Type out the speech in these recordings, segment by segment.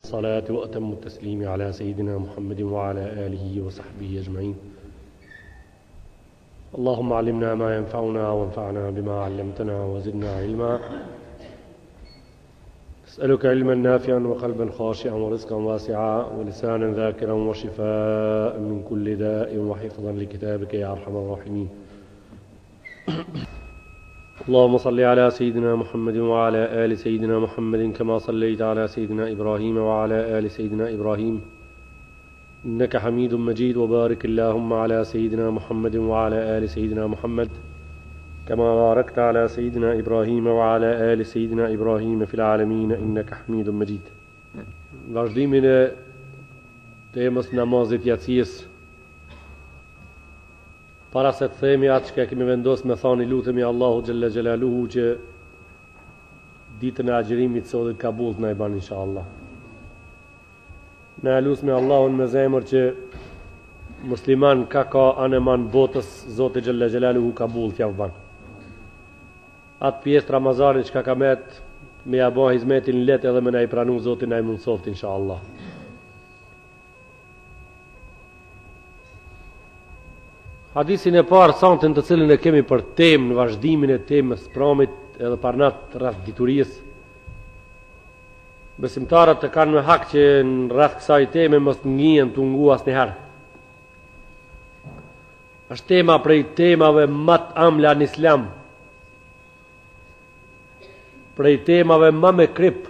الصلاة وأتم التسليم على سيدنا محمد وعلى آله وصحبه أجمعين. اللهم علمنا ما ينفعنا وانفعنا بما علمتنا وزدنا علما. أسألك علما نافعا وقلبا خاشعا ورزقا واسعا ولسانا ذاكرا وشفاء من كل داء وحفظا لكتابك يا أرحم الراحمين. اللهم صل على سيدنا محمد وعلى آل سيدنا محمد كما صليت على سيدنا إبراهيم وعلى آل سيدنا إبراهيم إنك حميد مجيد، وبارك اللهم على سيدنا محمد وعلى آل سيدنا محمد كما باركت على سيدنا إبراهيم وعلى آل سيدنا إبراهيم في العالمين إنك حميد مجيد. Vazhdimin e temës namazit jacijës. Para se të themi atë që kemi vendosur me thani, lutemi Allahu xhalla xhelaluhu që ditën e agjërimit sotit kabul na e ban inshallah. Na lutem Allahun me zemër që musliman ka aneman botës Zoti xhalla xhelaluhu kabul t'ja ban. Atë pjesë Ramazanit që ka met me ja bën hizmetin let edhe me na i pranu Zoti na i mundsoft inshallah. Hadisin e parë santin të cilën e kemi për temë në vazhdimin e temës pramit edhe parnat rreth diturisë. Besimtarët të kanë me hak që në rreth kësaj teme mos ngihen të ngu asnjëherë. Është tema prej temave më të amla në Islam. Prej temave më me krip.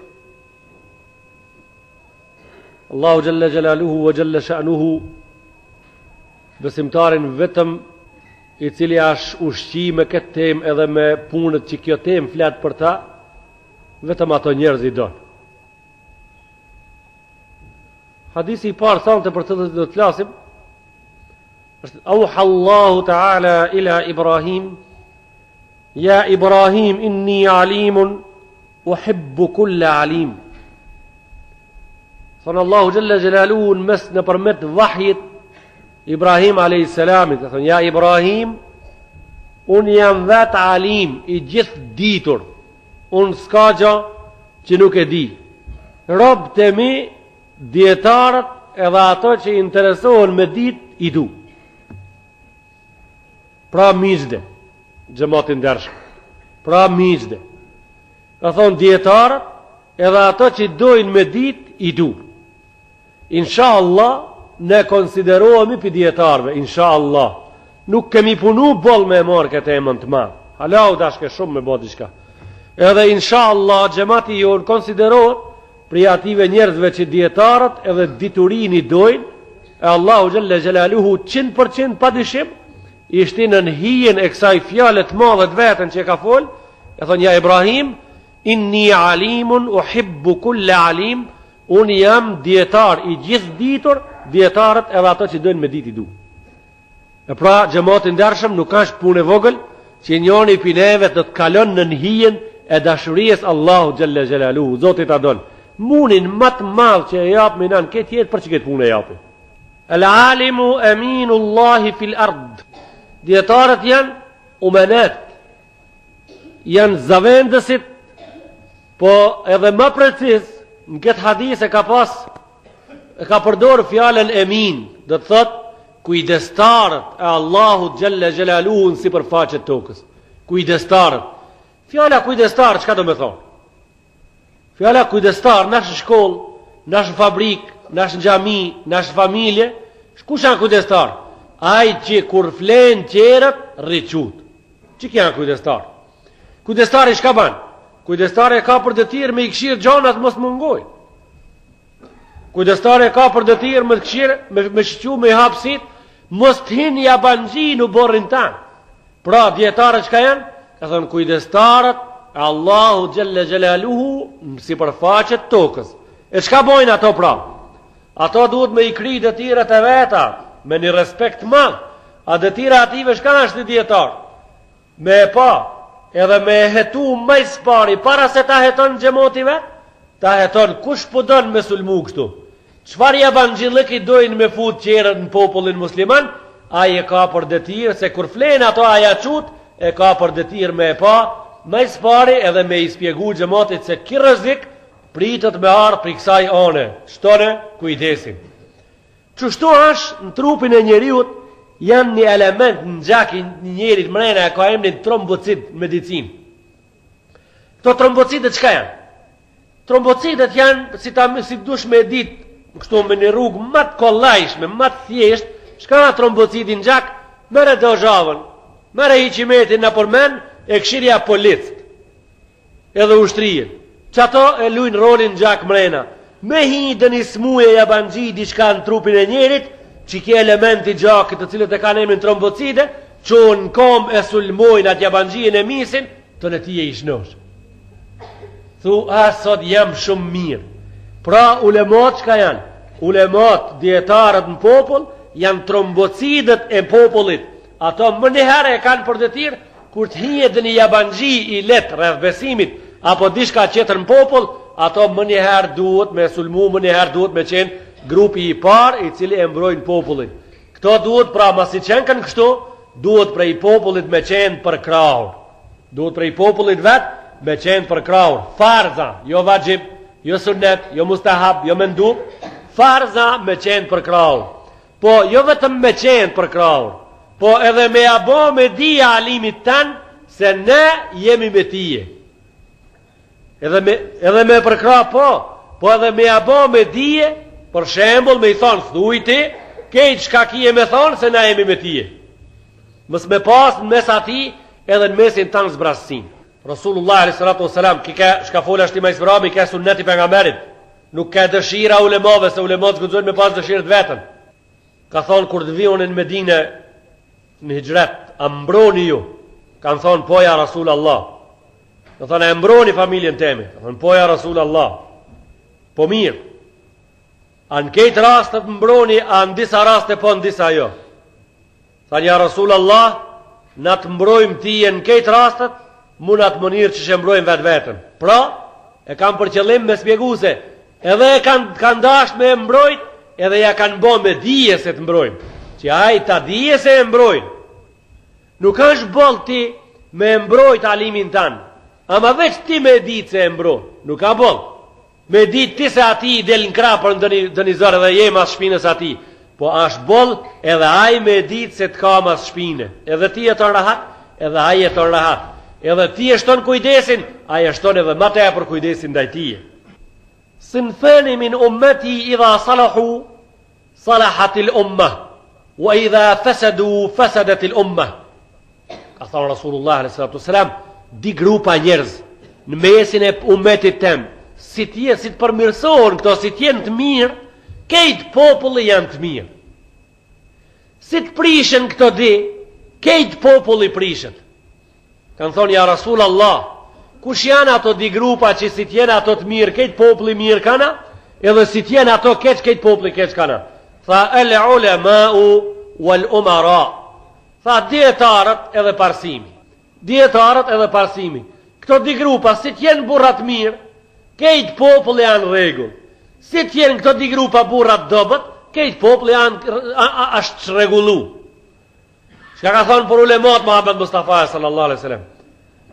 Allahu xhalla xhelaluhu wa xhalla sha'nuhu besimtarin vetëm i cili është ushqi me këtë temë edhe me punët që kjo temë flet për ta, vetëm ato njerëz i don. Hadisi i parë thonte për të do të flasim është auha Allahu Ta'ala ila Ibrahim ya Ibrahim inni alimun uhibbu kulla alim. Thonë Allahu Jalla Jalaluhu në përmet vahjit Ibrahim a.s. ka thonë, ja Ibrahim, unë jam vetë alim, i gjithë ditur, unë s'ka gja që nuk e di. Robë të mi, djetarët edhe ato që interesohen me dit, i du. Pra miqde, gjëmatin dërshë, pra miqde. Ka thonë djetarët edhe ato që dojnë me dit, i du. Insha Allah, ne konsiderohemi për djetarve, insha Allah. Nuk kemi punu bol me marrë këtë emën të madh. Halau dashke shumë me bodi shka. Edhe insha Allah, gjemati jonë konsiderohet për ative njerëzve që djetarët edhe diturin i dojnë, e Allahu Gjelle Gjelaluhu 100% pa dyshim, ishti në hijen e kësaj fjalët madhe të vetën që ka fol, e thonë, ja Ibrahim, inni alimun, uhibbu kulle alim, unë jam djetar i gjithë ditur, djetarët edhe ato që dojnë me dit i du. E pra, gjematin dërshëm nuk është punë e vogël që njoni për neve të të kalon në hijen e dashuries Allahu Gjelle Gjelaluhu, Zotit adon. Munin matë madhë që e japë minan këtë jetë për që këtë punë e japë. El alimu eminullahi fil ard. Djetarët janë umenet, janë zavendësit, po edhe më precis, në këtë hadis e ka përdorë fjallën emin, dhe të thot, kujdestarët e Allahu Gjelle Gjelaluhu në si për faqet tokës. Kujdestarët. Fjalla kujdestarët, qka do me thonë? Fjalla kujdestarë, nashë shkollë, nashë fabrik, nashë gjami, nashë familje, kush janë kujdestarë? Ajë që kur flenë qerët, rriqut. Që kë janë kujdestarë? Kujdestarë i shka banë? Kujdestare ka për dëtirë me i këshirë gjanat mos mungoj. Kujdestare ka për dëtirë me këshirë, me shqyu, me hapsit, mos të hinë jabanji në borrin tanë. Pra, djetarët që ka janë? Ka thonë kujdestarët, Allahu Gjelle Gjelaluhu, si përfaqet tokës. E shka bojnë ato pra? Ato duhet me i kri dëtirët e veta, me një respekt madh. A dëtira ative shka është një djetarë? Me e pa, edhe me hetu më i spari, para se ta heton gjemotive, ta heton kush po don me sulmu kështu. Çfarë evanxhillik i dojnë me fut qerën në popullin musliman, ai e ka për detyr se kur flen ato aja çut, e ka për detyr me e pa, më i spari edhe me i spjegu xhamatit se ki rrezik pritët me ardhë për i kësaj ane, shtone kujdesin. Qështu është në trupin e njeriut, janë një element në gjakin njerit mrena e ka emnin trombocit në medicin. Këto trombocitet qka janë? Trombocitet janë, si dush me dit, kështu me një rrugë matë kollajshme, matë thjesht, shka nga trombocitin në gjak, mere dozhavën, mere hiqimetin në përmen, e këshirja policët, edhe ushtrijen. Që ato e lujnë rolin në gjak mrena. Me hi dë një smuje jabanji diçka në trupin e njerit, që ke elementi gjakit të cilët e ka emrin trombocide, që në kom e sulmojnë atë jabanjin e misin, të në ti e ishnosh. Thu, sot jam shumë mirë. Pra, ulemat qka janë? Ulemat, djetarët në popull, janë trombocidet e popullit. Ato më njëherë e kanë për detir, kur të hijet dë një jabanji i letë rreth besimit, apo dishka qetër në popull, ato më njëherë duhet me sulmu, më njëherë duhet me qenë grupi i parë i cili e mbrojnë popullin. Këto duhet, pra masi qenë kanë kështu, duhet prej popullit me qenë për kraur. Duhet prej popullit vetë me qenë për kraur. Farza, jo vajib, jo sunnet, jo mustahab, jo mendub, farza me qenë për kraur. Po, jo vetëm me qenë për kraur, po edhe me abo me dhja alimit tanë, se ne jemi me tije. Edhe me përkra po edhe me abo me dhije, për shembull me i thonë, thujti, kejtë shka kije me thonë, se na jemi me tije. Mës me pas në mes ati, edhe në mesin tanë zbrasësin. Rasulullah a.s. shka fola shtima i sbrami, ka sunneti për nga merit. Nuk ka dëshira ulemave, se ulemat zgudzojnë me pas dëshirët vetën. Ka thonë, kur të vion në Medine, në hijret, a mbroni ju. Kanë thonë, poja Rasul Allah. Ka thonë, e mbroni familjen temi. Ka thonë, poja Rasul Allah. Po mirë. A në kejtë rastet mbroni, a në disa raste, po në disa jo. Thonë, ja Rasul Allah, në të mbrojmë ti e në kejtë rastet, mu në të mënirë që shë mbrojmë vetë vetën. Pra, e kam për qëllim me spjeguse, edhe e kanë dasht me mbrojt, edhe ja kanë bo me dije se të mbrojmë. Që aj ta dije se e mbrojnë. Nuk është bol ti me mbrojt alimin tanë, ama veç ti me ditë se e mbrojnë. Nuk ka bol. Me ditë ti se ati i del në krapër në dëni zërë dhe jem as shpinës ati. Po është bol edhe aj me ditë se të kam as shpine. Edhe ti e të rahat, edhe aj e të rahat. Edhe ti e shton kujdesin, aj e shton edhe ma te për kujdesin dhe tije. Sinfeni min ummeti idha salahu, salahatil ummah. Wa idha fasadu, fasadatil ummah. Ka thonë Rasulullah a.s. Di grupa njerëz në mesin e ummetit tem, si të përmirësohen këto, si t'jen të mirë, kejtë populli janë të mirë. Si të prishen këto di, kejtë populli prishet. Kanë thonë, ja Rasul Allah, kush janë ato di grupa që si t'jen ato të mirë, kejtë populli mirë kana, edhe si t'jen ato kejtë populli keq kana. Tha, el ulema'u wal umara. Tha, djetarët edhe parsimi. Djetarët edhe parsimi. Këto di grupa, si t'jen burrat mirë, kejtë populli janë regull. Si t'jen këto di grupa burrat dobet, kejtë populli janë ashtë regullu. Shka ka thonë për ulemat Muhammed Mustafa sallallahu alaihi wasallam.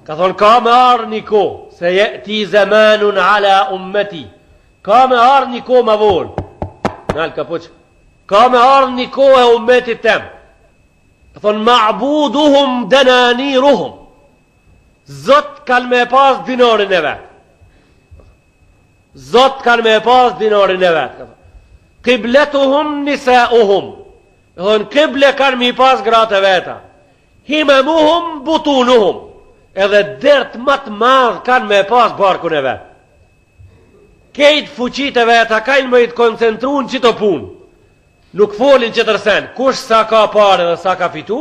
Ka thonë, ka me arë një ko, se ti zemanun ala ummeti. Ka me arë një ko ma volë. Nalë ka poqë. Ka me arë një ko e ummetit tem. Ka thonë, ma'buduhum denaniruhum. Zot kanë me pas dinarin e vetë. Zot kanë me pas dinarin e vetë. Qibletuhum nisauhum. Thonë, kible kanë me pas gratë e veta. Himemuhum butunuhum. Edhe dert matë madhë kanë me pas barkun e vetë. Kejtë fuqit e veta kanë me i të koncentru në qito punë. Nuk folin që tërsen, kush sa ka pare dhe sa ka fitu,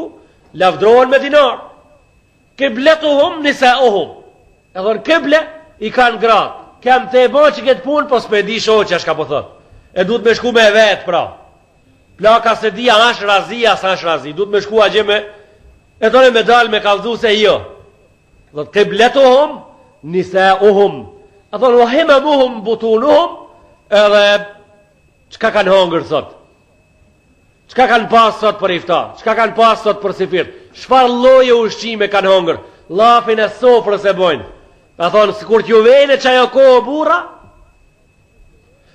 lavdrohen me dinar. Qibletuhum nisauhum. E thonë, kible i kanë gratë. Kem të e bo që këtë punë, po s'me di shoqja shka po thot. E du të me shku me vetë, pra. Plaka se di, ashtë razi, asë ashtë razi. Du të me shku a gjeme, e tonë me dalë me kalzu se jo. Dhe të qibletuhum nisauhum. E thonë, himemuhum butunuhum, edhe qka kanë hongër sot? Qka kanë pas sot për iftar? Qka kanë pas sot për sifir? Shfar loje ushqime kanë hongër? Lafin e sofrës e bojnë. A thonë, si kur t'ju vene që ajo kohë burra,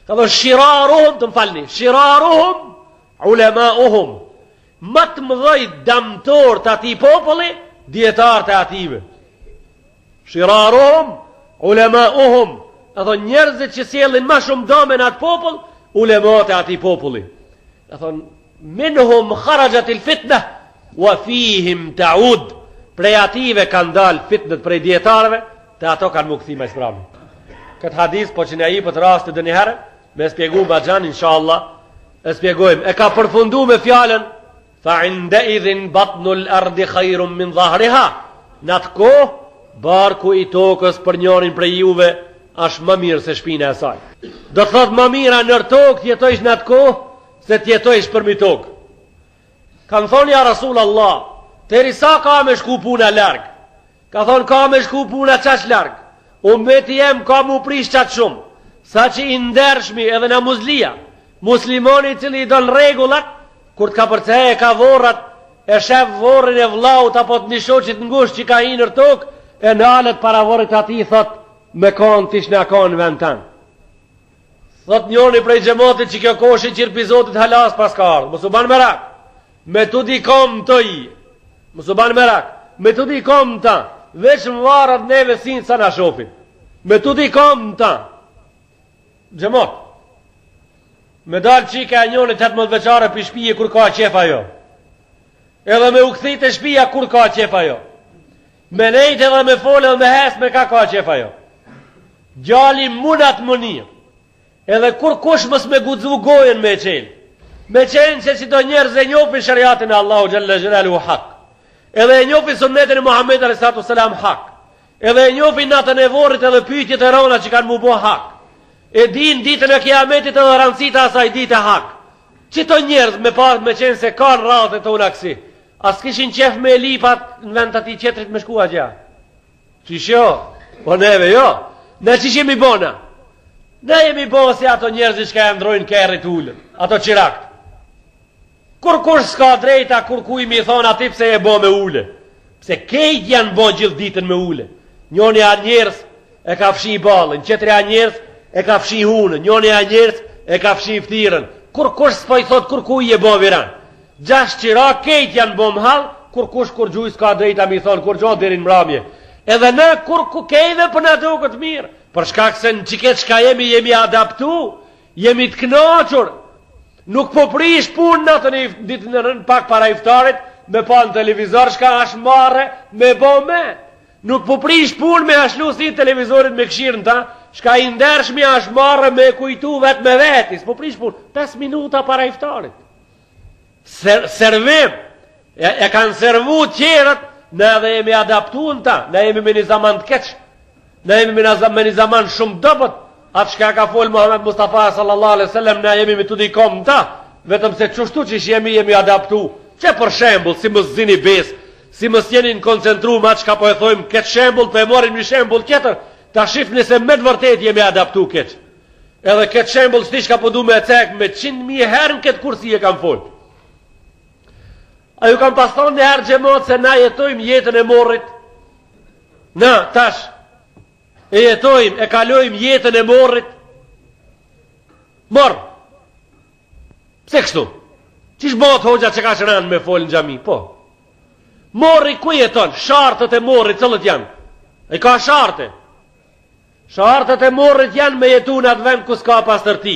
Ka thonë shiraruhum, të më falni, shiraruhum, ulemauhum, më të mëdhej damtor të ati populli, dietar të ative. Shiraruhum, ulemauhum, ka thonë njerëzit që sjellin më shumë dëme në atë popull, ulemat e ati populli. Ka thonë minhum kharajat il fitna, wa fihim ta'ud, prej ative kanë dalë fitnët prej dietarëve, të ato kanë më këthima isprami. Këtë hadis, po që ne i për të rast të dë një herë, me spjegu Bajan, inshallah, e spjegojmë. E ka përfundu me fjallën, fa inde idhin batnul ardi khajrum min dhahriha. Në atë kohë, barku i tokës për njërin prej juve, është më mirë se shpina e saj. Do të thotë më mira nër tokë tjetojsh në atë kohë, se tjetojsh për mi tokë. Kanë thonë ja Rasul Allah, teri sa ka me shku puna largë? Ka thonë ka me shku puna qash largë. Ummeti jem ka mu prish qatë shumë, sa që i ndershmi edhe në muzlia, muslimoni cili i donë regullat, kur të ka përcehe e ka vorrat, e shef vorrin e vlaut, apo të një shoqit ngush që ka i nër tokë, e në alët para vorrit ati thot, me kanë tish në kanë vend tanë. Thot njoni prej gjemotit që kjo koshi qirpizotit halas pas ka ardhë, mësu banë merak, me tu di kom të i, mësu banë merak, me tu di kom të, veç më varat neve sinë sa në shofin, me tu di kom të, gjemot, me dalë qika e njoni 18 veçare për shpije kur ka qefa jo, edhe me u këthit e shpija kur ka qefa jo, me nejt edhe me folë edhe me hes me ka qefa jo, gjali munat më një, edhe kur kush mës me gudzu gojen me qenë që si do njerëz e njofin shariatin e Allahu Gjelle Gjelalu hak, edhe e njofin sunnetin e Muhammed a.s. hak, edhe e njofin natën e vorrit edhe pyetjet e rona që kanë mu bo hak, e din ditën e kiametit edhe rancita asaj dite hak. Qito njerëz me parë me qenë se kanë rrath e tona kësi, as kishin qef me lipat në vend të ati qetrit me shkua gja. Qish jo? Po neve jo. Ne qish jemi bona? Ne jemi bona si ato njerëz që ka e ndrojnë kerrit ullën, ato qirakt. Kur s'ka drejta, kur kuj mi thonë ati pse e bo me ule. Pse kejt janë bo gjithë ditën me ule. Njoni a njerës e ka fshi balën, qetri a njerës e ka fshi hunën, njoni a njerës e ka fshi ftirën. Kur s'po i thot kur kuj e bo viran. Gjash qira kejt janë bo mhal, kur gjuj s'ka drejta mi thonë, kur gjonë dirin mramje. Edhe ne kur kejve për në do këtë mirë. Për shkak se në qiket shka jemi adaptu, jemi të knaqur. Nuk po prish punë në të një ditë në rënë pak para iftarit, me pa në televizor shka është marre, me bo me. Nuk po prish punë me ashlu si televizorit me këshirën ta, shka i ndershmi është marre me kujtu vetë me vetis. Po prish punë, 5 minuta para iftarit. Servim, e kanë servu tjerët, ne edhe jemi adaptu në ta, ne jemi me një zaman të keqë, ne jemi me një zaman shumë dëbët. Atë shka ka folë Muhammed Mustafa sallallahu alaihi sallam, ne jemi me të dikom në ta, vetëm se qështu që jemi adaptu. Që për shembull, si mës zini bes, si mës jeni në koncentru ma që ka po e thojmë këtë shembull, po e morim një shembull tjetër, ta shifni se me të vërtet jemi adaptu këtë. Edhe këtë shembull shti shka po du me e cek me 100.000 herën këtë kursi e kam folë. A ju kam pas thonë një herë gjemot se na jetojmë jetën e morrit. Na, tash, e jetojmë, e kalojmë jetën e morrit. Morë. Pse kështu? Qish bëhet hoxha që ka shëranë me folë në gjami? Po. Morri ku jeton? Shartët e morrit cëllët janë? E ka sharte. Shartët e morrit janë me jetu në atë vend ku s'ka pastërti.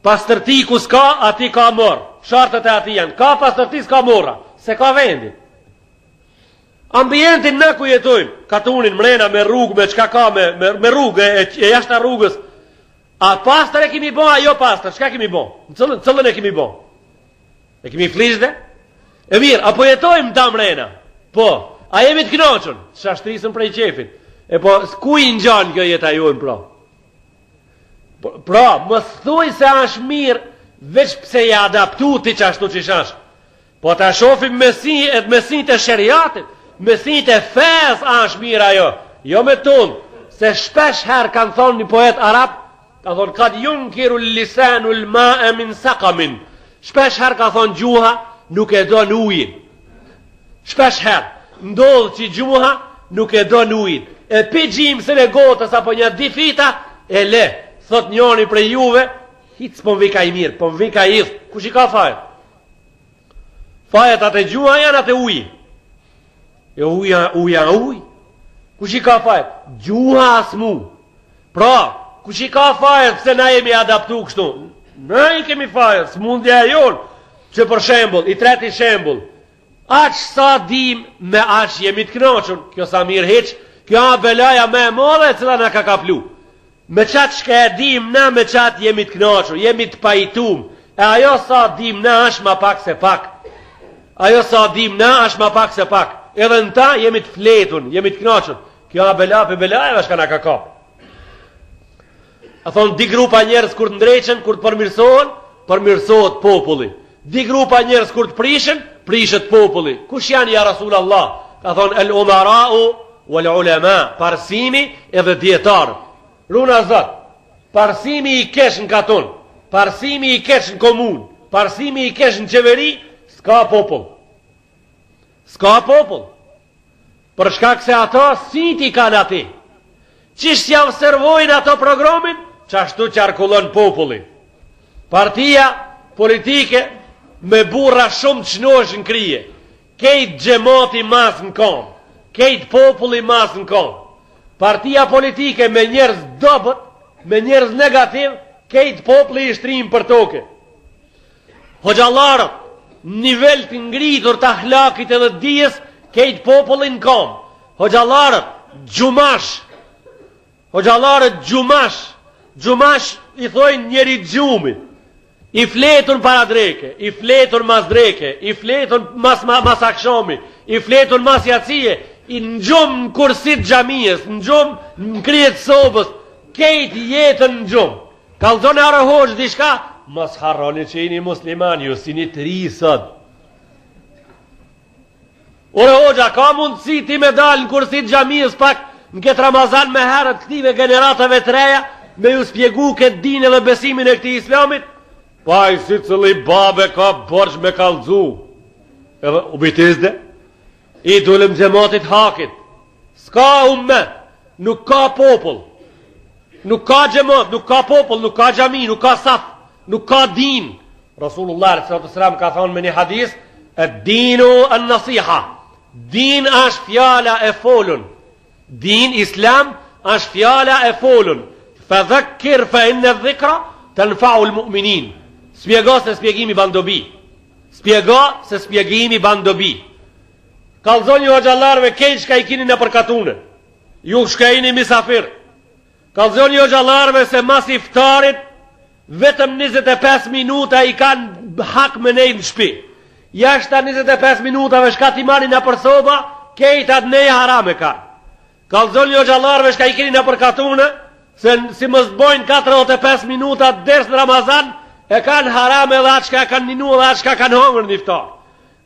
Pastërti ku s'ka, ati ka morë. Shartët e ati janë. Ka pastërti s'ka mora. Se ka vendin. Ambientin në ku jetojmë, katunin mrena me rrugë, me qka ka me rrugë, e jashta rrugës, a pastër e kemi bo, a jo pastër, qka kemi bo? Në cëllën e kemi bo? E kemi flishde? E mirë, apo jetojmë ta mrena? Po, a jemi të knoqën? Shashtrisën prej qefin. E po, ku i në gjanë kjo jetë a jojmë pra? Pra, më thuj se është mirë, veç pse i adaptu ti që ashtu që shash. Po ta shofim mesin të shëriatit, mesin të fez është mirë ajo. Jo me tonë, se shpesh herë kanë thonë një poet arab, ka thonë, kad yunkiru lisanu l'ma e min sakamin. Shpesh herë ka thonë gjuha, nuk e do në ujin. Shpesh herë, ndodhë që gjuha, nuk e do në ujin. E pi gjimë se në gotës, apo një difita, e le, thot njoni prej juve, hic po mvi ka i mirë, po mvi ka i idh. Kush i ka fajet? Fajet atë gjua janë atë uj. E uja uj. Kush i ka fajet? Gjuha as mu. Pra, kush i ka fajet pse na jemi adaptu kështu? Na i kemi fajet, s'mundja e jonë. Që për shembull, i treti shembull, aq sa dim me aq jemi të knoqën, kjo sa mirë heq, kjo a belaja me e modhe e cila na ka kaplu. Me qatë shka e dim na, me qatë jemi të knoqën, jemi të pajtum, e ajo sa dim na është ma pak se pak. Ajo sa dim na është ma pak se pak. Edhe në ta jemi të fletun, jemi të knoqën. Kjo a bela për belaja është ka na ka kapë. A thonë, di grupa njerës kur të ndreqen, kur të përmirësohet populli. Di grupa njerës kur të prishet populli. Kush janë ja Rasul Allah? Ka thonë, el umarau wal ulema, parsimi edhe djetarë. Runa zot, parsimi i kesh në katon, parsimi i kesh në komun, parsimi i kesh në qeveri, s'ka popull. S'ka popull. Për shkak se ato si ti kanë ati. Qishtë ja observojnë ato programin, qashtu qarkullon populli. Partia politike me burra shumë të shnosh në krije. Kejt gjemati mas në kom. Kejt populli mas në kom. Partia politike me njerëz dobët, me njerëz negativ, kejt populli i shtrim për toke. Hoxhallarët, nivel të ngritur të ahlakit edhe dijes, kejt populli në kom. Hoxhallarët, gjumash. Hoxhallarët, gjumash i thojnë njeri gjumi. I fletun para dreke, i fletun mas dreke, i fletun mas akshomi, i fletun mas jacije, i në gjumë në kursit gjamiës, në gjumë në kryet sobës, kejt jetën në gjumë. Kalzone arë hoqë dishka, mas harroni që i një musliman, ju si një të risët. Ure hoqëa, ka mundësi ti me dalë në kursit gjamiës pak në këtë Ramazan me herët këtive generatave të reja, me ju spjegu këtë din edhe besimin e këti islamit? Pa i si cëli babe ka borç me kalzu. Edhe u bitizde, i dulem gjematit hakit. S'ka ummet, nuk ka popull, nuk ka gjemat, nuk ka popull, nuk ka gjami, nuk ka saf, nuk ka din. Rasulullah s.a.s. ka thonë me një hadis, e dinu në nasiha. Din është fjala e folun. Din islam është fjala e folun. Fa dhekir fa inne dhikra të nfau l-mu'minin. Spjego se spjegimi bandobi. Spjego se spjegimi bandobi. Kalzon ju hoxhallarve kejt shka i kini në përkatune. Ju shka i një misafir. Kalzon ju hoxhallarve se mas iftarit vetëm 25 minuta i kanë hak me nejnë në shpi. Jashta 25 minutave shka ti mani në përsoba, kejt atë nejë harame ka. Kalzon ju hoxhallarve shka i kini në përkatune, se si mësë bojnë 45 minuta dërës në Ramazan, e kanë haram edhe atë shka kanë ninu edhe atë shka kanë hongër një iftar.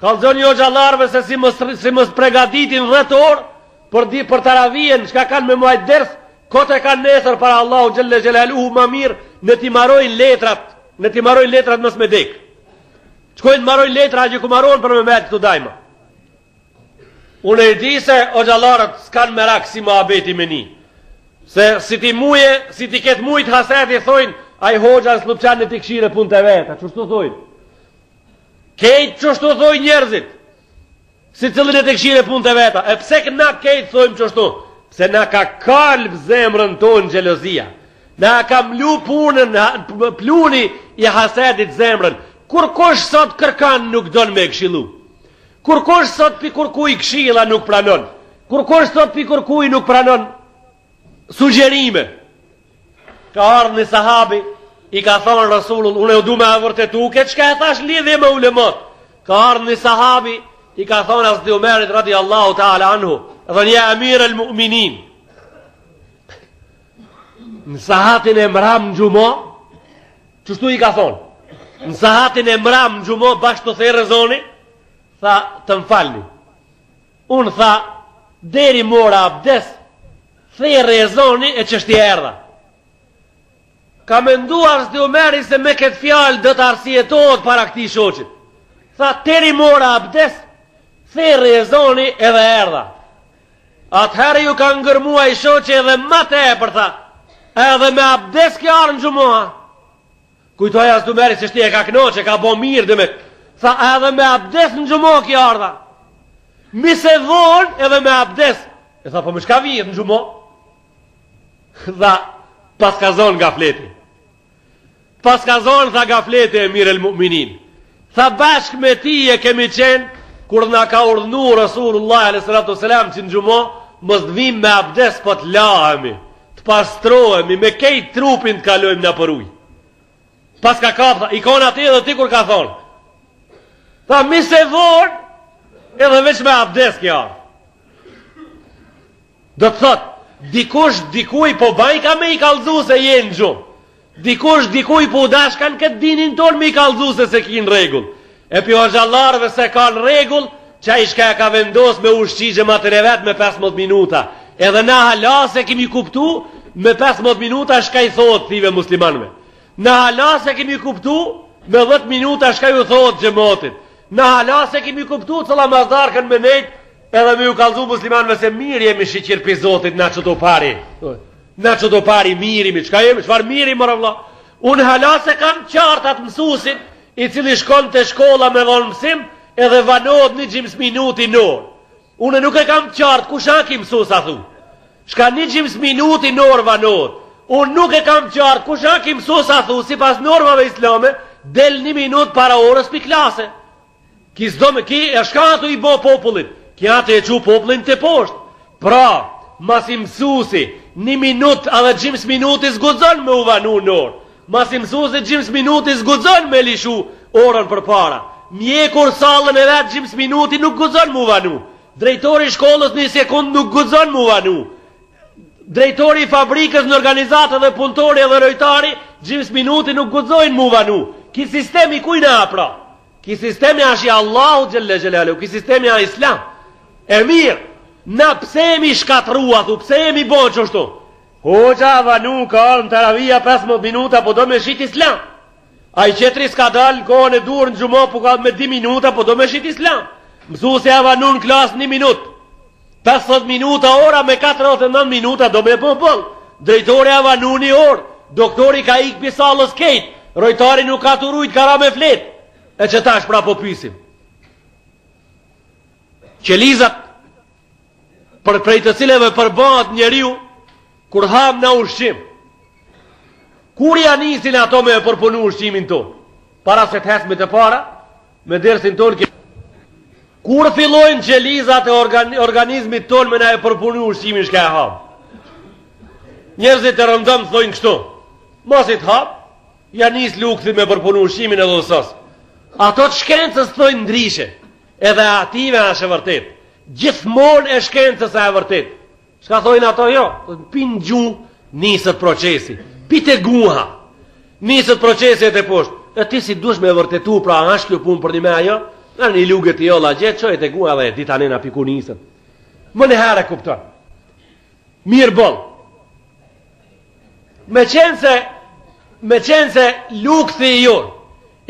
Kalzoni o gjallarve se si mës pregaditin 10 orë për taravien shka kanë me muajt dërës, kote kanë nesër para Allahu Gjelle Gjelaluhu ma mirë në ti marojnë letrat mës me dekë. Qkojnë marojnë letra që ku marojnë për me metë këtu dajma. Unë e di se o gjallarët s'kanë merak si ma abeti me ni. Se si ti ketë mujt haseti thojnë, a i hoxha në slupçan në t'i kshire pun të veta, qështu thojnë? Kejtë qështu thojnë njerëzit, si cëllin e t'i kshire pun të veta, e pse këna kejtë thojnë qështu? Pse na ka kalb zemrën tonë gjelozia, na ka mlu punën, pluni i hasedit zemrën, kur kosh sot kërkan nuk don me këshilu, kur kosh sot pi kërkuj kshila nuk pranon, kur kosh sot pi kërkuj nuk pranon sugjerime. Ka ardhë një sahabi, i ka thonë Rasulun, unë e du me vërtetu, këtë shka e thash lidhje me ulemot. Ka ardhë një sahabi, i ka thonë Asdi Umerit radiallahu ta'ala anhu, e thonë, ja emir el mu'minin. Në sahatin e mram në gjumo, qështu i ka thonë? Në sahatin e mram në gjumo, bashkë të thejë rezoni, tha, të mfalni. Unë tha, deri mora abdes, thejë rezoni e qështi erda. Ka menduar Asdi Umeri se me këtë fjalë dhe të arsjetohet para këti shoqit. Tha, teri mora abdes, theri e zoni edhe erdha. Atëherë ju ka ngërmua i shoqe edhe ma te e për tha, edhe me abdes ke arë në gjumoha. Kujtoja së të meri që shti e ka knoqe, ka bo mirë dhe me. Tha edhe me abdes në gjumoha ke arë dha. Mise dhonë edhe me abdes. E tha po më shka vijët në gjumoha. Dha pas ka zonë gafleti. Pas ka zonë tha gafleti e mire lë mu'minin. Tha bashk me ti e kemi qenë kur na ka urdhnu Rasulullah a.s. që në gjumoha mos të vim me abdes po të lahemi, të pastrohemi, me kejt trupin të kalojmë në përuj. Pas ka kapta, ikon ati edhe ti kur ka thonë. Tha, mi se vorë, edhe veç me abdes kja. Do të thot, dikuj po bajka me i kalzu se jenë gjumë. Dikuj po dashkan këtë dinin tonë me i kalzu se ki në regull. E pjo gjallarëve se ka në regull, qa i shka ka vendos me ushqigje matërevet me 15 minuta. Edhe na hala se kemi kuptu, me 15 minuta shka i thot thive muslimanve. Na hala se kemi kuptu, me 10 minuta shka ju thot gjematit. Na hala se kemi kuptu, cëla mazdarkën me nejt, edhe me ju kalzu muslimanve se mirë jemi shiqir për zotit na që do pari. Na që do pari mirimi, qka jemi, qfar miri mërë vla. Unë hala se kam qartat mësusin, i cili shkon të shkolla me dhonë mësim, edhe vanod një gjims minuti në orë. Unë nuk e kam qartë, ku shaki mësus a thu? Shka një gjims minuti në orë vanod. Unë nuk e kam qartë, ku shaki mësus a thu, si pas normave islame, del 1 minut para orës për klase. Ki e shka atu i bo popullit? Kja të e qu popullin të poshtë. Pra, mas i mësusi, 1 minut, edhe gjims minuti zgudzon me u vanu në orë. Mas i mësusi, gjims minuti zgudzon me lishu orën për para. Mjekur sallën e vetë gjims minuti nuk gudzon mu vanu. Drejtori shkollës 1 sekund nuk gudzon mu vanu. Drejtori fabrikës në organizatë dhe punëtori edhe rojtari gjims minuti nuk gudzojnë mu vanu. Ki sistemi kujna pra? Ki sistemi ashtë Allahu gjelle gjelalu. Ki sistemi a islam. E mirë, na pse mi shkatrua thu, pse mi bo qështu? Hoqa vanu ka alë në taravia 15 minuta po do me shit islam. A i qetri s'ka dalë kohën e dur në gjumo po ka me 10 minuta po do me shit islam. Mësu se avanu në klasë 1 minut. 50 minuta ora me 49 minuta do me pëll. Drejtori avanu 1 orë. Doktori ka ik pisalës kejt. Rojtari nuk ka të rujt kara me flet. E që tash pra po pysim. Qelizat për prej të cileve përbat njeriu kur ham në ushqim. Kur janë nisin ato me përpunu ushqimin tonë? Para se të hesmit e para, me dersin tonë. Kur fillojnë qelizat e organizmit tonë me na e përpunu ushqimin shka e ham? Njerëzit e rëndëm thojnë kështu. Mosit ham, janë nis lukëthi me përpunu ushqimin edhe dësos. Ato të shkencës thojnë ndrishe, edhe ative është e vërtet. Gjithmon e shkencës e vërtet. Shka thojnë ato jo? Pinë gju, nisët procesi. Pite guha, nisët proceset e poshtë. E ti si dush me vërtetu, pra është kjo pun për një me ajo, në një lugët i ola gjithë, qojt e guha dhe dita nena piku nisën. Më në herë e kupton. Mirë bol. Me qenë se lukëthi i jonë,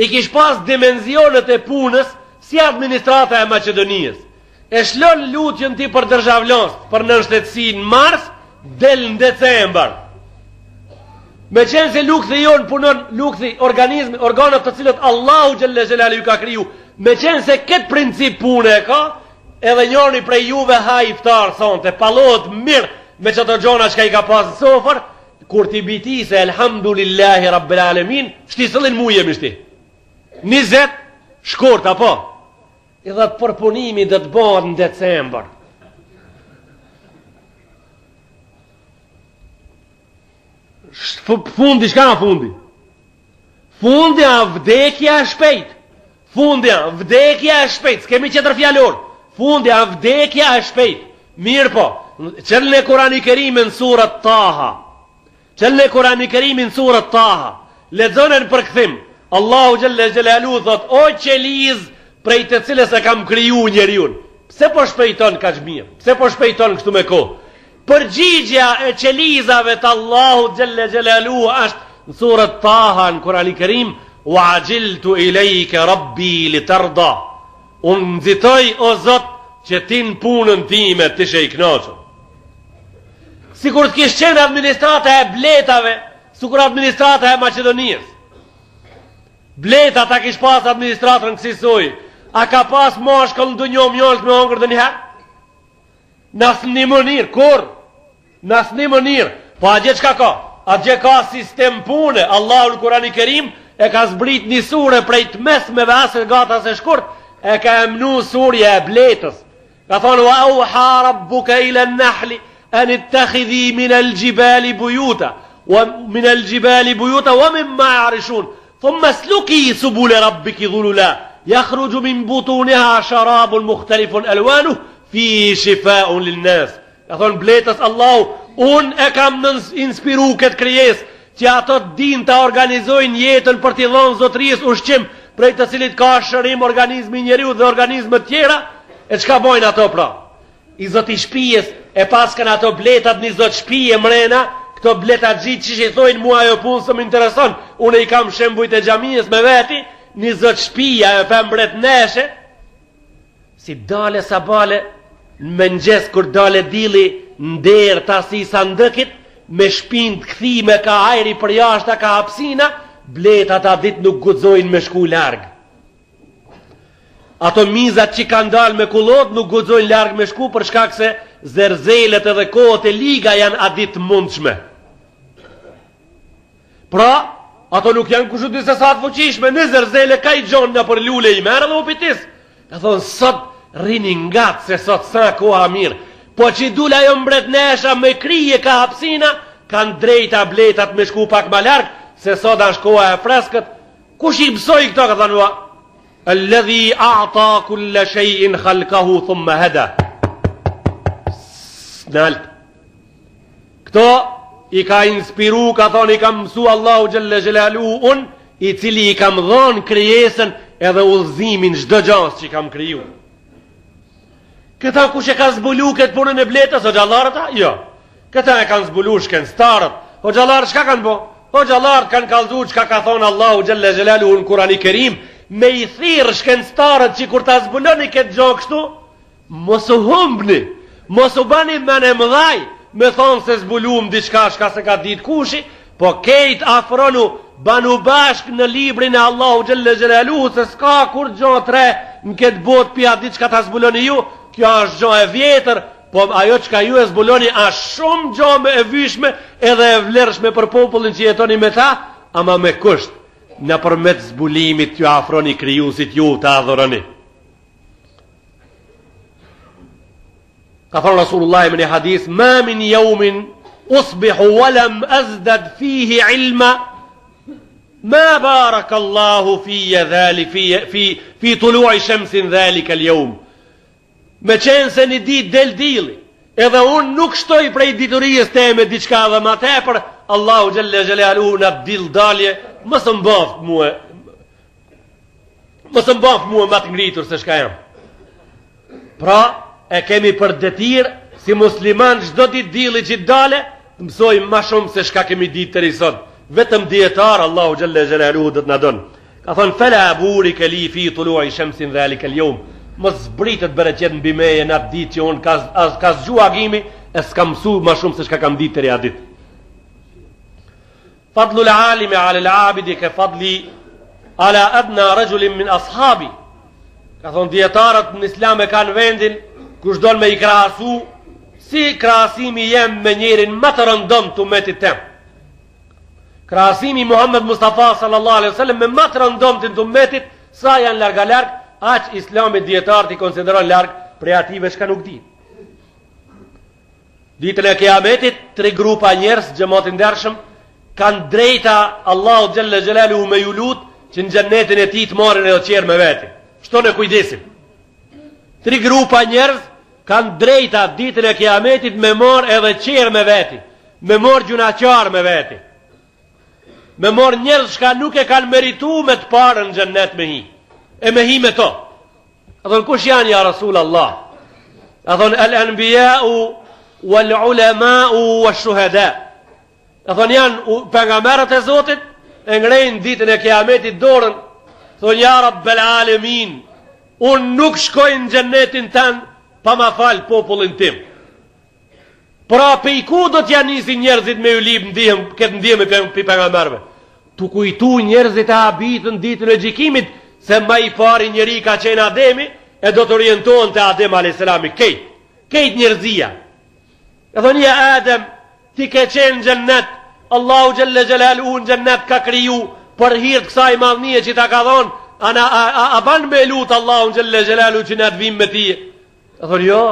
i kish pas dimenzionet e punës, si administrata e Macedonijës. E shlon lutjën ti për dërzhavlons, për nënshtetësi në mars, del në december. Me qenë se lukëthi jonë punon, lukëthi organizmi, organët të cilët Allahu Gjelle Gjelalu ju ka kriju, me qenë se këtë princip punë e ka, edhe njërni prej juve ha iftar sonte, palot mirë me që të gjona që ka i ka pasë sofër, kur ti biti se elhamdulillahi Rabbil Alemin, shtisëllin mu jemi shti. 20 shkurt, apo? Edhe të përpunimi dhe të bëhet në december. Fundi, shka në fundi? Fundi a vdekja e shpejt. Fundi a vdekja e shpejt. S'kemi qëtër fjallor. Fundi a vdekja e shpejt. Mirë po, qëllën e Kurani Kerimin në surat Taha. Qëllën e Kurani Kerimin në surat Taha. Lexonen për këthim. Allahu Gjelle Gjelalu thot, o qeliz prej të cilës e kam kriju njeriun. Pse po shpejton ka shmirë? Pse po shpejton kështu me kohë? Përgjigja e qelizave të Allahu Gjelle Gjelalu është në surat Taha në Kurani Kerim, wa ajiltu i lejke rabbi li tërda. Unë nëzitoj o Zot që ti në punën time të ishe i knoqën. Sikur të kishte qenë administrata e bletave, sikur administrata e Maqedonisë. Bleta ta kish pas administratën kësaj. A ka pas mashkull ndonjë mjaltë me hongër ndonjëherë? Nas në mënyrë, kur? Nas në mënyrë. Po a gjë çka ka? A gjë ka sistem pune. Allahu në Kurani Kerim e ka zbrit një sure prej të mesmeve asë gata se shkurt, e ka emnu surja e bletës. Ka thonë, wa auha rabbuka ila an-nahli an ittakhidhi min al-jibali buyuta wa min al-jibali buyuta wa mimma ya'rishun thumma sluki subul rabbiki dhulula yakhruju min butuniha sharabun mukhtalifun alwanuhu fi shifaa'un lin-nas. Ka thonë bletës Allahu, unë e kam inspiru këtë krijesë që ato din të organizojnë jetën për t'i dhonë zotërisë ushqim, prej të cilit ka shërim organizmi njeriu dhe organizmet tjera. E çka bojnë ato pra? I zoti shpijes e paskën ato bletat një zot shpije mrena, këto bletat gjitë që i thojnë mua ajo punë së më intereson, unë i kam shembujt e xhamisë me veti, një zot shpija e pembret neshe, si dale sa bale, në mëngjes kur dale dili nder tasi sa ndëkit, me shpinë të kthime ka ajri për jashta ka hapsina, bletat a dit nuk guxojnë me shku larg. Ato mizat që kanë dalë me kullot nuk guxojnë larg me shku për shkak se zerzelet edhe kohët e liga janë a dit mundshme. Pra, ato nuk janë kushu disa sa të fuqishme, në zerzele ka i gjonë në për lule i merë dhe u pitis. Ka thonë, sot rini ngatë se sot sa koha mirë. Po që dula jo mbret nesha me krije ka hapsina, kanë drejta bletat me shku pak ma larg, se sot është koha e freskët. Kush i mësoj këto, ka thënë ua? Alladhi a'ta kulla shay'in khalqahu thumma hada. Snalt. Këto i ka inspiru, ka thonë, i ka mësu Allahu Gjelle Gjelalu unë, i cili i kam dhonë krijesën edhe udhëzimin çdo gjës që i kam kriju. Këta kush e ka zbulu këtë punën e bletës, o gjallarët, jo. Këta e kanë zbulu shkencëtarët. O gjallarët, shka kanë bo? O gjallarët kanë kallëzu çka ka thonë Allahu Gjelle Gjelalu në Kurani Kerim, me i thirë shkencëtarët që kur ta zbuloni këtë gjë kështu, mos u humbni, mos u bani me mëdhaj, me thonë se zbulum diçka shka se ka ditë kushi, po kejt afronu banu bashk në librin e Allahu Gjelle Gjelalu, se s'ka kur gjë tre në këtë botë pja ditë çka ta zbuloni ju. Kjo është gjë e vjetër, po ajo çka ju e zbuloni është shumë gjë e vyshme edhe e vlerëshme për popullin që jetoni me ta, ama me kusht, nëpërmjet zbulimit t'ju afroni krijuesit ju të adhuroni. Ka thënë Rasulullah në hadith, ma min yawmin usbihu wa lam azdad fihi ilma ma barakallahu fiyya dhalik fi tulu'i shamsin dhalika al-yawm. Me qenë se një dit del dili, edhe unë nuk shtoj prej diturijës te me diçka dhe ma tepër, Allahu Gjelle Gjelalu në dil dalje, mësë mbaf mua ma të ngritur se shka jam. Pra, e kemi për detir, si musliman çdo dit dili që dale, mësoj ma shumë se shka kemi dit të risot. Vetëm djetar, Allahu Gjelle Gjelalu dhe të nadon. Ka thonë, fela aburi ke li fi tulu'i shamsin dhalik al-yawm. Mos zbritet bereqet në bimeje në atë ditë që unë ka zgju agimi e s'ka mësu ma shumë se shka kam ditë të rea ditë. Fadlu l'alimi ale l'abidi ke fadli ala adna rëgjulim min ashabi. Ka thonë djetarët në islam e kanë vendin kush don me i krahasu si krahasimi jem me njerin më të rëndom të umetit tem. Krahasimi Muhammed Mustafa sallallahu alaihi wasallam me më të rëndom të umetit sa janë larga larg, aq islamit dietarët i konsideron larg prej ative shka nuk di. Ditën e Kiametit, 3 grupa njerëz, xhamati ndershëm, kanë drejta Allahu Gjelle Gjelalu me ju lut që në xhennetin e tij të marrin edhe qerr me veti. Shtone kujdesim. 3 grupa njerëz kanë drejta ditën e Kiametit me marr edhe qerr me veti, me marr gjunaqar me veti, me marr njerëz shka nuk e kanë merituar me të parën në xhennet me hi. E me hi me to. A thonë, kush janë ja Rasul Allah? A thonë, al-anbijau, wal-ulamau, wal-shuhada. A thonë, janë pejgamberët e Zotit, e ngrejnë ditën e Kiametit dorën, thonë, ja Rabbel Alemin, unë nuk shkoj në xhennetin tanë, pa ma falë popullin tim. Pra pe i ku do t'ja nisi njerëzit me u lip këtë ndihmë për pejgamberëve? Tu kujtu njerëzit e habitën ditën e gjikimit se më i pari njeri ka qenë Ademi e do të orientohen të Adem a.s. Kejt njerëzia. E thonia Adem, ti ke qenë gjennet, Allahu Gjelle Gjelalu në gjennet ka kriju për hirtë kësaj madhnie që ta ka thonë, a ban me lutë Allahu Gjelle Gjelalu që në të vim me ti? E thonë, jo.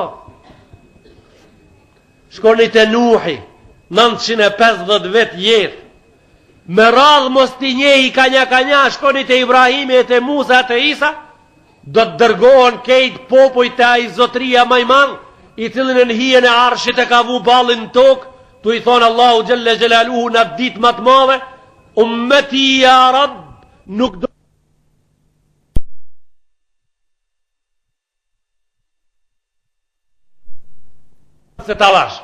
Shkoni të Nuhi, 950 vetë jetë, me radhë mos t'i njehi kanja, shkoni të Ibrahimi e të Musa e të Isa, do të dërgohen kejt popoj të a i zotria maj madhë, i cilin në hien e arshit e ka vu balin në tokë, tu i thonë Allahu Gjelle Gjelaluhu në ditë më të madhe, ummeti ja Rab, nuk do se ta vash.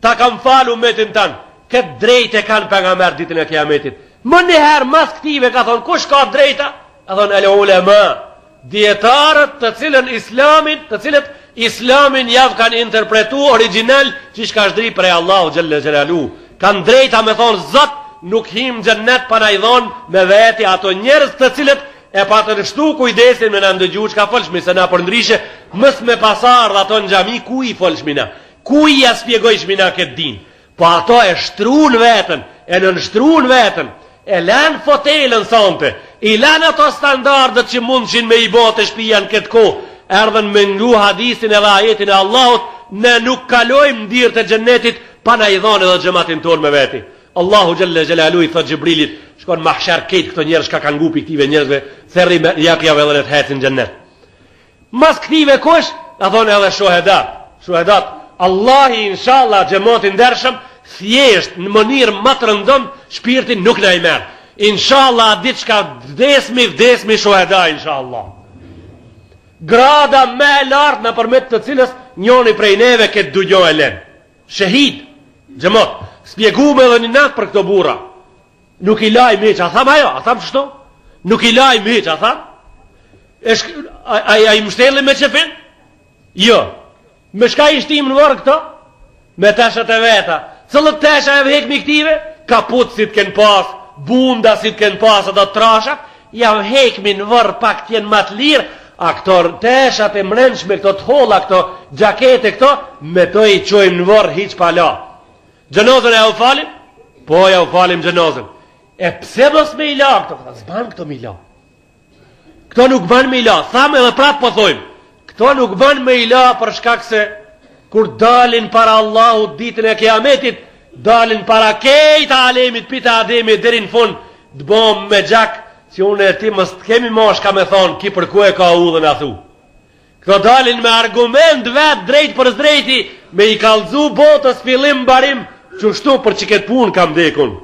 Ta kam falu metin tanë, këtë drejt e kanë pejgamber ditën e kiametit. Më njëherë mas këtive ka thonë, kush ka drejta? A thonë, el ulema, djetarët të cilët islamin javë kanë interpretu original që shka shdri prej Allahu Gjelle Gjelalu. Kanë drejta me thonë, zot, nuk him gjennet pa na i dhonë me veti ato njerëz të cilët e pa të nështu kujdesin me në ndëgju që ka folshmi, se na përndrishe mës me pasar dhe ato në gjami, ku i folshmi na? Ku i aspjegojshmi na këtë din? Po ato e shtrun vetën, e nënshtrun vetën, e lanë fotelën sante, i lanë ato standardet që mundshin me i bote shpija në këtë kohë, erdhen me ngru hadisin edhe ajetin e Allahut, ne nuk kalojmë ndirë të gjennetit, pa na i dhonë edhe gjematin tonë me veti. Allahu Gjelle Gjelalu i thot Gjibrilit, shkon mahsher kejt këto njerëz ka kanë ngupi këtive njerëzve, therri me jakjave dhe në të hecin gjennet. Mas këtive kush, a thonë edhe shohedat, Allahi inshallah gjematin dershëm, thjesht në mënirë më të rëndëm, shpirtin nuk në i merë. Inshallah, ditë shka vdesmi shoheda, inshallah. Grada me lartë në përmet të cilës njoni prej neve këtë dugjo e len. Shahid, gjemot, spjegu me dhe një natë për këto bura. Nuk i laj meq, a tham ajo, a tham qështo? Nuk i laj meq, a tham? A i mështeli me qefin? Jo. Me shka i shtim në vërë këto? Me teshat e veta. Cëllët tesha e vhek mi këtive? Kaput si të kënë pas, bunda si të kënë pas, edhe trashat, ja vhek mi në vërë pak tjenë matë lirë, a këto teshat e mrenshme, këto të hola, këto gjakete këto, me to i qojmë në vërë hiq pa la. Gjenozën e u falim? Po, ja u falim gjenozën. E pse mos me i la këto? Këta zban këto me i la. Këto nuk ban me i la. Thamë edhe prapë po thojmë. Këto nuk ban me i la për shkak se kur dalin para Allahut ditën e kiametit, dalin para kejta alemit, pita Ademi deri në fund, të bom me gjak, si unë e ti mës të kemi mosh ka me thonë, ki për ku e ka u dhe në thu. Këto dalin me argument vetë drejt për zdrejti, me i kalzu botës fillim barim, qështu për që këtë pun kam dekun.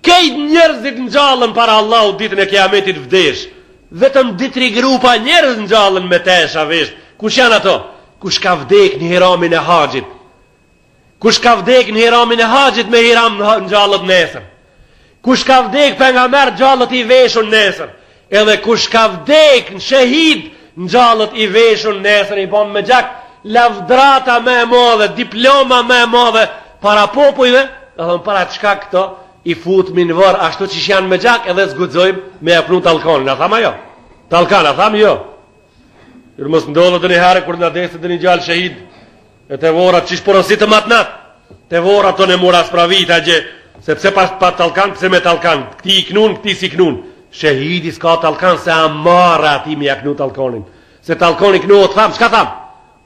Kejt njerëzit në gjallën para Allahut ditën e kiametit vdesh, vetëm 2-3 grupa njerëz në gjallën me tesha vesh. Kush janë ato? Kush ka vdek në hiramin e haqit? Kush ka vdek në hiramin e haqit me hiram në gjallët nesër? Kush ka vdek për nga merë gjallët i veshun nesër? Edhe kush ka vdek në shahid në gjallët i veshun nesër, i bon me gjak lavdrata me e modhe, diploma me e modhe, para popujve, dhe dhëmë para qka këto, i fut minë vërë, ashtu që janë me gjak, edhe zgudzojmë me e pru talkonin. A thama jo? Talkan, a tham jo? Kërë mos ndodhë të një herë, kër në desit dhe një gjallë shahid, e të vorat qish porosit të matnat, të vorat të në mura spravit, a gje, sepse pa talkan, pëse me talkan, këti i knun, këti si knun. Shahidi s'ka talkan, se amara ati me ja knu talkonin. Se talkoni knohet, tham, shka tham?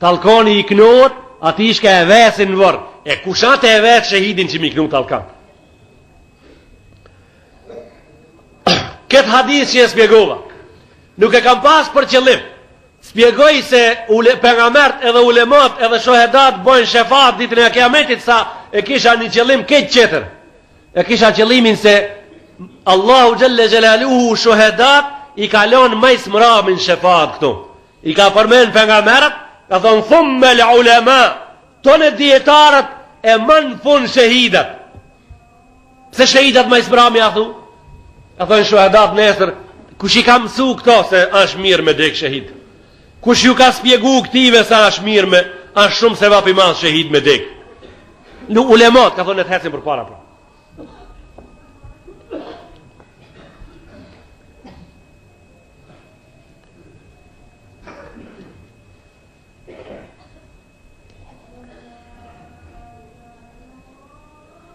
Talkoni i knohet, ati shka e vesin në vërë. E kushat e ves shahidin që mi knu talkan? Këtë hadis që e spjegova, nuk e kam pas për qëllim. Spjegoj se pejgambert edhe ulemat edhe shohedat bojnë shefat ditën e kiametit, sa e kisha një qëllim këtë qëtër. E kisha qëllimin se Allahu Gjelle Gjelaluhu shohedat i kalon majs mramin shefat këtu. I ka përmen pejgambert, ka thonë thumë me lë ulema, tonë djetarët e manë fun shahidat. Pse shahidat majs mrami a thu? A thonë shohedat nesër, kush i ka mësu këto se është mirë me dek shahid? Kush ju ka spjegu këtive sa është mirë me, është shumë se vapi madh shahid me dek. Në ulemat ka thonë të hecin për para pra.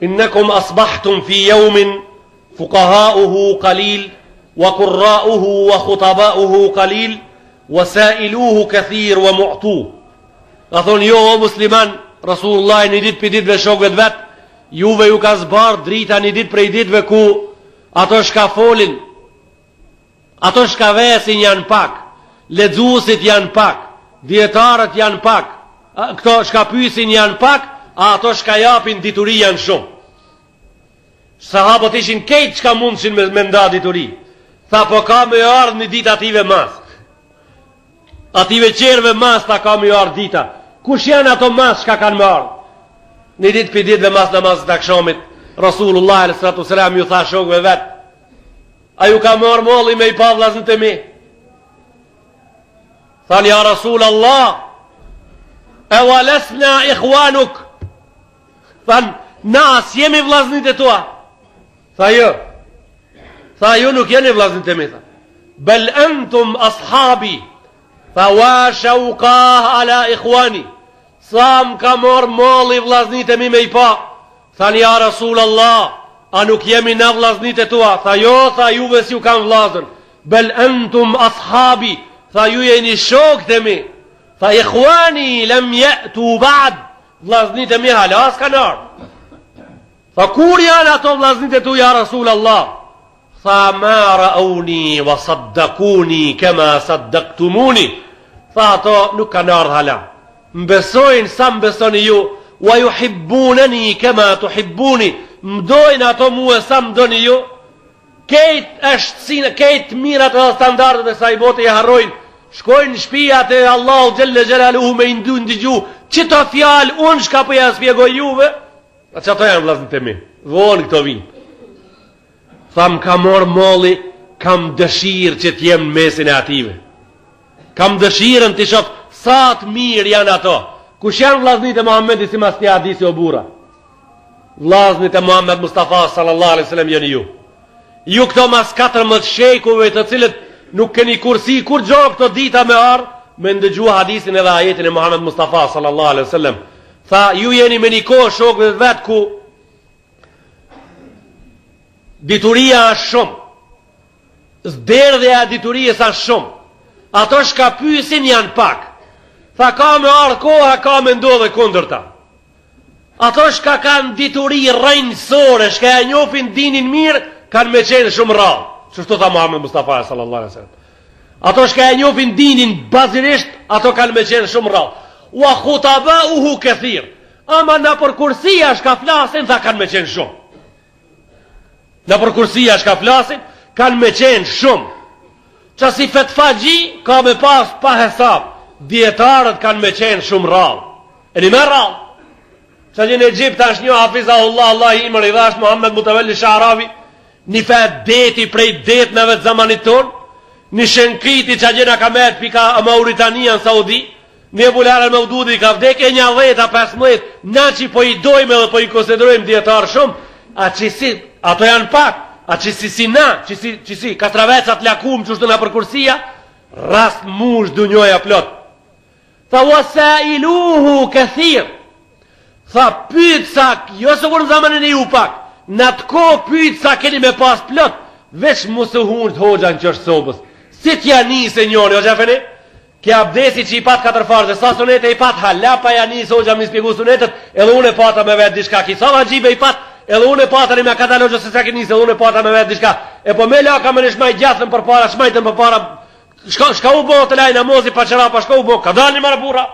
إنكم أصبحتم في يوم فقهاؤه قليل وقراؤه وخطباؤه قليل وسائلوه كثير ومعطوه. أثون يو مسلمان رسول الله نديت بديت بشوق vet juve ju ka zbar drita një ditë prej ditëve ku ato shka folin, ato shka vesin janë pak, lexuesit janë pak, dietarët janë pak, këto shka pyesin janë pak, ato shka japin dituri janë shumë. Sahabët ishin kejt çka mundshin me nda dituri. Tha po ka me ardhë një ditë ative mas. Ative qerve mas ta ka me ardhë dita. Kush janë ato mas shka kanë me ardhë? Një ditë për ditëve mas namazit të akşamit, Rasulullah s.a.s. ju tha shokëve vetë, a ju ka marrë molli me i pa vllazën të mi? Thanë ja Rasulallah, e walesna ikhwanuk. Thanë, na as jemi vllaznit e tua. Tha jo. Tha ju nuk jeni vllaznit e mi. Bel entum ashabi. Tha wa shauqah ala ikhwani. Sa më ka marrë molli vllaznit e mi me i pa. Thanë ja Rasulallah, a nuk jemi na vllaznit e tua? Tha jo, tha juve si ju kanë vllazën. Bel entum ashabi. Tha ju jeni shokët e mi. Tha ikhwani lem jetu ba'd. Vllaznit e mi hala s'kan ardhur. Tha kur janë ato vllaznit e tu ja Rasulallah? Tha ma ra'uni wa saddakuni kema saddaktumuni. Tha ato nuk kanë ardhur hala. Mbesojnë sa mbesoni ju, wa yuhibbunani kama tuhibbuni. Mdojnë ato mua sa mdoni ju. Kejt mirat dhe standardet e saj bote i harrojnë. Shkojnë në shtëpiat e Allahu xhelle xhelaluhu me ndu ndigju. Çito fjalë unë shka po ja shpjegoj juve. A që ato janë vllaznit e mi? Vonë këto vinë. Tham ka morë molli, kam dëshirë që t'jem në mesin e ative. Kam dëshirën të shoh sa të mirë janë ato. Kush janë vllaznit e Muhamedit si mas një hadisi o bura? Vllaznit e Muhammed Mustafa sallallahu alaihi wasallam janë ju. Ju këto mas 14 shekuve të cilët nuk keni kursi kur gjo këto dita me ardh, me ndëgju hadisin edhe ajetin e Muhammed Mustafa sallallahu alaihi wasallam. Tha ju jeni me një kohë shokëve vetë ku dituria është shumë, zderdhja diturijës është shumë, ato shka pyesin janë pak. Tha ka me ardh koha, ka me ndodhe kundërta. Ato shka kanë dituri rrejnësore, shka e njofin dinin mirë, kanë me qenë shumë rrallë. Çështu tha Muhammed Mustafa sallallahu alaihi wasallam. Ato shka e njofin dinin bazirisht, ato kanë me qenë shumë rrallë. Wa khutabauhu kathir. Ama në për kursia shka flasin, tha kanë me qenë shumë. Në për kursia shka flasin, kanë me qenë shumë. Qa si fetfagji, ka me pas pa hesab. Djetarët kanë me qenë shumë rrallë. E një me rrallë. Qa një në Egypt është një hafizahullah, Allah i imër i dhash, Muhammed Mutavelli Shahravi, një fet deti prej detnave të zamanit tonë, një shenkiti që gjena ka met pika Mauritania në Saudi, një bularën me ududi ka vdek, e një 10-15, na që po i dojme dhe po i konsiderojmë djetarë shumë, a që si, ato janë pak, a që si na, që si, kastravecat lakum që shtu nga përkursia, rast mush du njoja plot. Tha wasailuhu kathir. Tha pyet sa, jo se kur në zamanin e ju pak, në të ko pyet sa keni me pas plot, veç musë hunë të hoxha në qështë sobës. Si t'ja njëse njoni, o gjafeni? Kja abdesi që i pat 4 farë, dhe sa sunete i pat halapa ja njëse hoxha më spjegu sunetet, edhe unë e pata me vetë dishka, ki sa vajgjibe i pat, edhe unë e pata një me katalogjo se se ke njëse, edhe unë e pata me vetë dishka. E po me laka me në shmaj gjatën për para, shmajtën për para, shka u bo të lajnë amozi pa qëra, pa shka u bo, ka dalë një marë bura.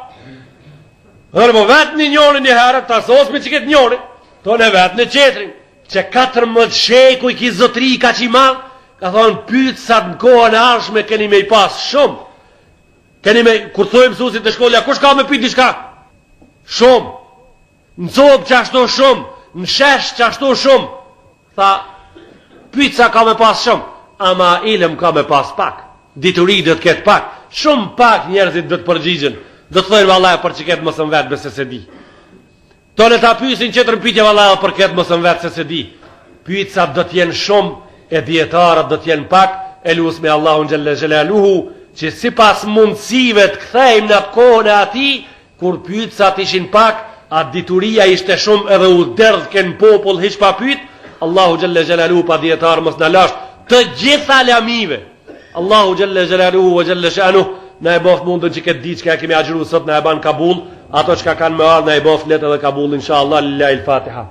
Dhe mo vetë një njoni një herët, ta sosmi që këtë njoni, to në vetë në qetrin, që 14 sheku i ki zotri ka që i malë, ka thonë pytë sa të në kohën e arshme keni me i pas shumë. Keni me, kur thujë mësusit të shkollja, kush ka me pytë një shka? Shumë. Në copë që ashtu shumë, në shesh që ashtu shumë. Tha, pytë sa ka me pas shumë, ama ilëm ka me pas pak. Dituri dhe të ketë pak. Shumë pak njerëzit dhe të përgjigjen. Do të thojnë vallahi për çiket mos më vet se se di. Tonë ta pyesin çetër pyetje vallahi për këtë mos më vet se di. Pyetësat do të jenë shumë e dietarët do të jenë pak, e lusmi Allahun xhalla xhelaluhu që sipas mundësive të kthejmë në atë kohën e atij kur pyetësat ishin pak, atë dituria ishte shumë edhe u derdhken popull hiç pa pyet. Allahu xhalla xhelaluhu pa dietar mos na lash të gjitha lamive. Allahu xhalla xhelaluhu wa xhalla shanuh na e boft mundën që këtë ditë që kemi agjëruar sot na e ban kabul, ato që kanë më ardhur na e boft let edhe kabul inshallah lillahi al-Fatiha.